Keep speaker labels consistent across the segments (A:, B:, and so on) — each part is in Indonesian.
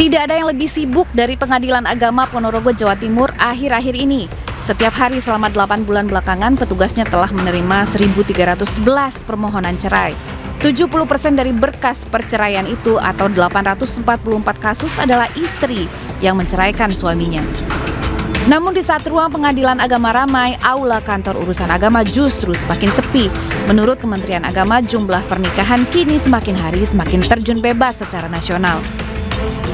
A: Tidak ada yang lebih sibuk dari Pengadilan Agama Ponorogo, Jawa Timur akhir-akhir ini. Setiap hari selama 8 bulan belakangan, petugasnya telah menerima 1.311 permohonan cerai. 70% dari berkas perceraian itu atau 844 kasus adalah istri yang menceraikan suaminya. Namun di saat ruang pengadilan agama ramai, aula kantor urusan agama justru semakin sepi. Menurut Kementerian Agama, jumlah pernikahan kini semakin hari semakin terjun bebas secara nasional.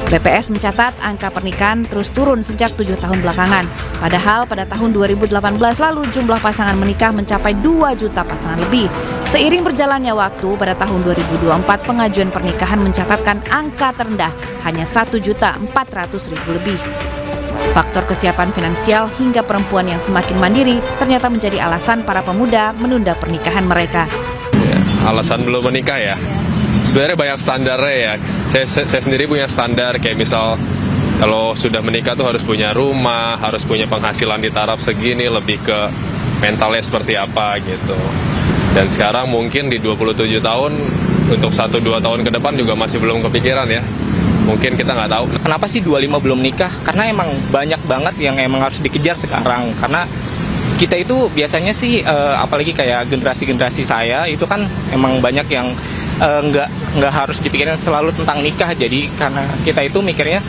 A: BPS mencatat angka pernikahan terus turun sejak 7 tahun belakangan. Padahal pada tahun 2018 lalu jumlah pasangan menikah mencapai 2 juta pasangan lebih. Seiring berjalannya waktu, pada tahun 2024 pengajuan pernikahan mencatatkan angka terendah hanya 1.400.000 lebih. Faktor kesiapan finansial hingga perempuan yang semakin mandiri ternyata menjadi alasan para pemuda menunda pernikahan mereka.
B: Alasan belum menikah ya? Sebenarnya banyak standarnya ya. Saya sendiri punya standar kayak misal kalau sudah menikah tuh harus punya rumah, harus punya penghasilan di taraf segini, lebih ke mentalnya seperti apa gitu. Dan sekarang mungkin di 27 tahun untuk 1-2 tahun ke depan juga masih belum kepikiran ya. Mungkin kita nggak tahu.
C: Kenapa sih 25 belum nikah? Karena emang banyak banget yang emang harus dikejar sekarang. Karena kita itu biasanya sih, apalagi kayak generasi-generasi saya, itu kan emang banyak yang nggak harus dipikirin selalu tentang nikah. Jadi karena kita itu mikirnya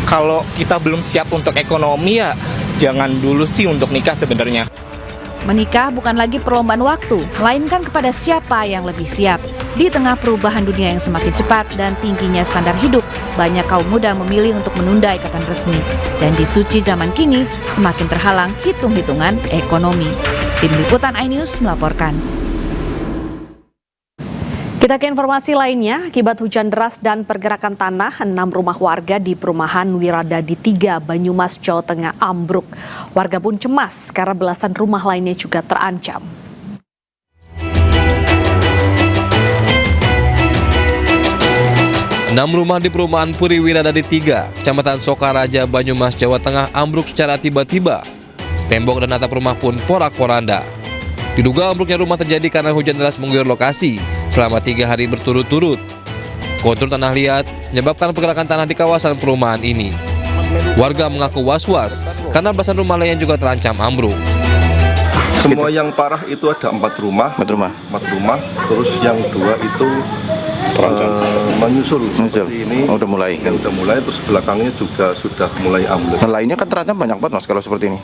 C: kalau kita belum siap untuk ekonomi ya jangan dulu sih untuk nikah sebenarnya.
A: Menikah bukan lagi perlombaan waktu, melainkan kepada siapa yang lebih siap. Di tengah perubahan dunia yang semakin cepat dan tingginya standar hidup, banyak kaum muda memilih untuk menunda ikatan resmi. Janji suci zaman kini semakin terhalang hitung-hitungan ekonomi. Tim Liputan iNews melaporkan. Kita ke informasi lainnya, akibat hujan deras dan pergerakan tanah, 6 rumah warga di perumahan Wiradadi 3, Banyumas, Jawa Tengah ambruk. Warga pun cemas karena belasan rumah lainnya juga terancam.
D: Enam rumah di perumahan Puri Wiradadi 3, Kecamatan Sokaraja, Banyumas, Jawa Tengah ambruk secara tiba-tiba. Tembok dan atap rumah pun porak-poranda. Diduga ambruknya rumah terjadi karena hujan deras mengguyur lokasi selama 3 hari berturut-turut. Kontur tanah liat menyebabkan pergerakan tanah di kawasan perumahan ini. Warga mengaku was-was karena belasan rumah lain juga terancam ambruk.
E: Semua yang parah itu ada 4 rumah. 4 rumah. Terus yang 2 itu menyusul. Seperti ini.
F: Udah mulai.
E: Terus belakangnya juga sudah mulai ambruk.
F: Nah, lainnya kan terancam banyak banget Mas kalau seperti ini.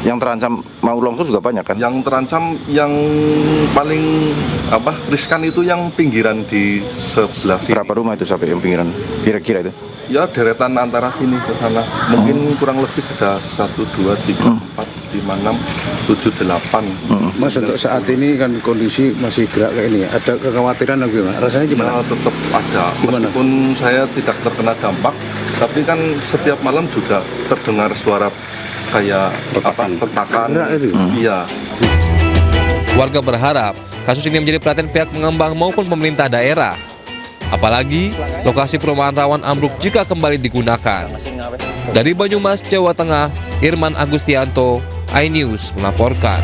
F: Yang terancam mau longsor juga banyak kan?
E: Yang terancam yang paling riskan itu yang pinggiran di sebelah sini.
F: Berapa rumah itu sampai yang pinggiran? Kira-kira itu?
E: Ya deretan antara sini ke sana. Mungkin kurang lebih ada 1, 2, 3, 4, 5, 6, 7, 8.
G: Mas, untuk saat ini kan kondisi masih gerak kayak ini. Ada kekhawatiran lagi Mas? Rasanya gimana?
E: Ya, tetap ada. Meskipun saya tidak terkena dampak, tapi kan setiap malam juga terdengar suara kayak retakan. Iya.
D: Warga berharap kasus ini menjadi perhatian pihak pengembang maupun pemerintah daerah. Apalagi lokasi perumahan rawan ambruk jika kembali digunakan. Dari Banyumas, Jawa Tengah, Irman Agustianto, iNews melaporkan.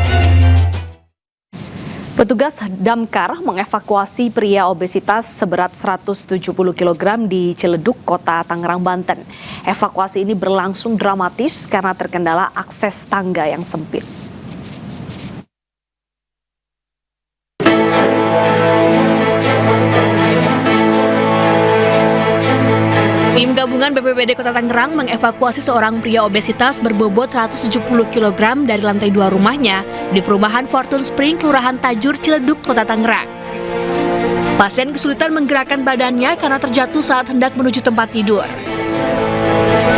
A: Petugas damkar mengevakuasi pria obesitas seberat 170 kg di Ciledug, Kota Tangerang, Banten. Evakuasi ini berlangsung dramatis karena terkendala akses tangga yang sempit. Tim gabungan BPBD Kota Tangerang mengevakuasi seorang pria obesitas berbobot 170 kg dari lantai 2 rumahnya di perumahan Fortune Spring, Kelurahan Tajur, Ciledug, Kota Tangerang. Pasien kesulitan menggerakkan badannya karena terjatuh saat hendak menuju tempat tidur.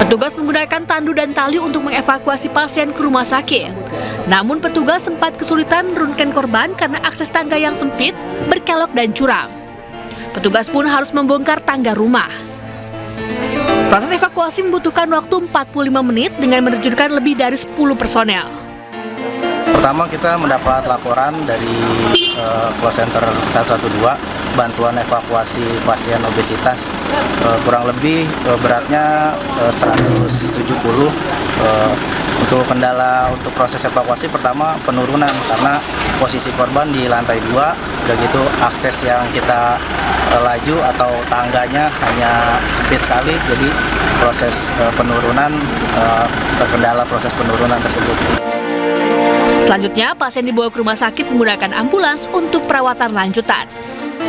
A: Petugas menggunakan tandu dan tali untuk mengevakuasi pasien ke rumah sakit. Namun petugas sempat kesulitan menurunkan korban karena akses tangga yang sempit, berkelok dan curam. Petugas pun harus membongkar tangga rumah. Proses evakuasi membutuhkan waktu 45 menit dengan menerjunkan lebih dari 10 personel.
H: Pertama kita mendapat laporan dari call center 112 bantuan evakuasi pasien obesitas, kurang lebih beratnya 170 Untuk kendala untuk proses evakuasi pertama penurunan karena posisi korban di lantai 2, udah gitu akses yang kita laju atau tangganya hanya sempit sekali, jadi proses penurunan terkendala proses penurunan tersebut.
A: Selanjutnya, pasien dibawa ke rumah sakit menggunakan ambulans untuk perawatan lanjutan.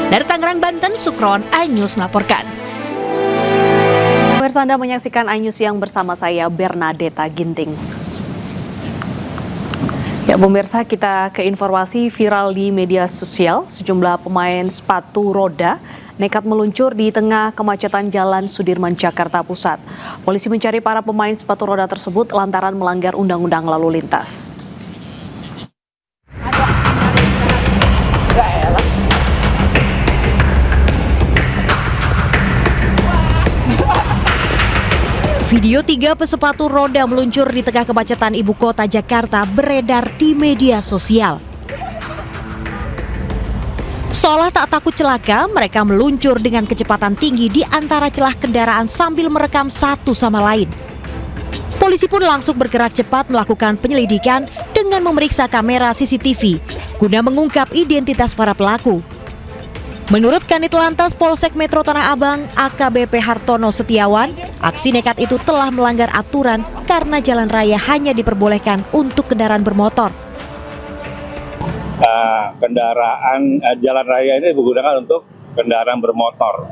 A: Dari Tangerang, Banten, Sukron, iNews melaporkan.
I: Pemirsa, Anda menyaksikan iNews yang bersama saya, Bernadetta Ginting. Ya, pemirsa, kita ke informasi viral di media sosial. Sejumlah pemain sepatu roda nekat meluncur di tengah kemacetan Jalan Sudirman, Jakarta Pusat. Polisi mencari para pemain sepatu roda tersebut lantaran melanggar undang-undang lalu lintas. Video 3 pesepatu roda meluncur di tengah kemacetan ibu kota Jakarta beredar di media sosial. Seolah tak takut celaka, mereka meluncur dengan kecepatan tinggi di antara celah kendaraan sambil merekam satu sama lain. Polisi pun langsung bergerak cepat melakukan penyelidikan dengan memeriksa kamera CCTV guna mengungkap identitas para pelaku. Menurut Kanit Lantas Polsek Metro Tanah Abang, AKBP Hartono Setiawan, aksi nekat itu telah melanggar aturan karena jalan raya hanya diperbolehkan untuk kendaraan bermotor.
G: Kendaraan jalan raya ini digunakan untuk kendaraan bermotor,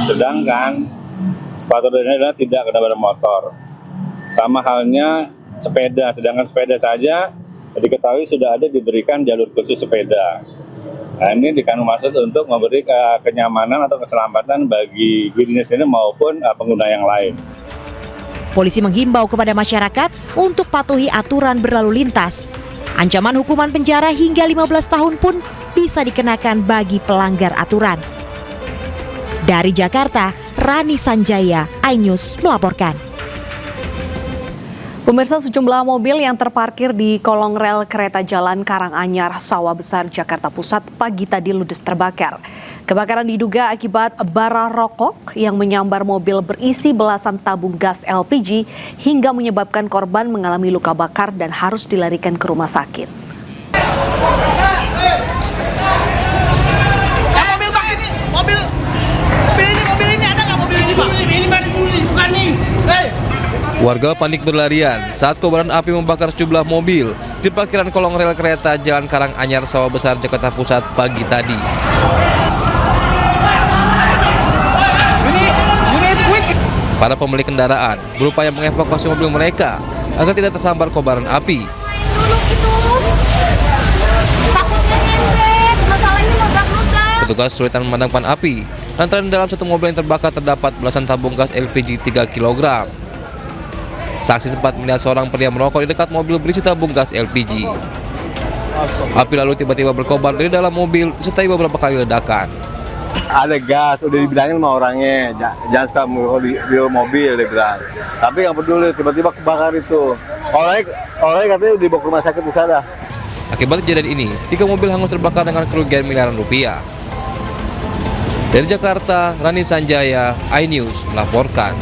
G: sedangkan sepatu roda adalah tidak kendaraan bermotor. Sama halnya sepeda, sedangkan sepeda saja diketahui sudah ada diberikan jalur khusus sepeda. Nah, ini dikandung maksud untuk memberi kenyamanan atau keselamatan bagi dirinya sendiri maupun pengguna yang lain.
I: Polisi menghimbau kepada masyarakat untuk patuhi aturan berlalu lintas. Ancaman hukuman penjara hingga 15 tahun pun bisa dikenakan bagi pelanggar aturan. Dari Jakarta, Rani Sanjaya, iNews melaporkan. Pemirsa, sejumlah mobil yang terparkir di kolong rel kereta jalan Karanganyar, Sawah Besar, Jakarta Pusat pagi tadi ludes terbakar. Kebakaran diduga akibat bara rokok yang menyambar mobil berisi belasan tabung gas LPG hingga menyebabkan korban mengalami luka bakar dan harus dilarikan ke rumah sakit.
J: Mobil ini ada nggak mobil ini, Pak? Ini bukan nih.
D: Warga panik berlarian saat kobaran api membakar sejumlah mobil di parkiran kolong rel kereta Jalan Karanganyar, Sawah Besar, Jakarta Pusat pagi tadi. Para pemilik kendaraan berupaya mengevakuasi mobil mereka agar tidak tersambar kobaran api. Petugas kesulitan memadamkan api lantaran dalam satu mobil yang terbakar terdapat belasan tabung gas LPG 3 kg. Saksi sempat melihat seorang pria merokok di dekat mobil berisi tabung gas LPG. Api lalu tiba-tiba berkobar dari dalam mobil serta beberapa kali ledakan.
G: Ada gas, udah dibilangin sama orangnya, jangan suka di mobil, dia bilang. Tapi yang peduli, tiba-tiba kebakar itu. Orangnya katanya dibawa ke rumah sakit di sana.
D: Akibat kejadian ini, 3 mobil hangus terbakar dengan kerugian miliaran rupiah. Dari Jakarta, Rani Sanjaya, iNews melaporkan.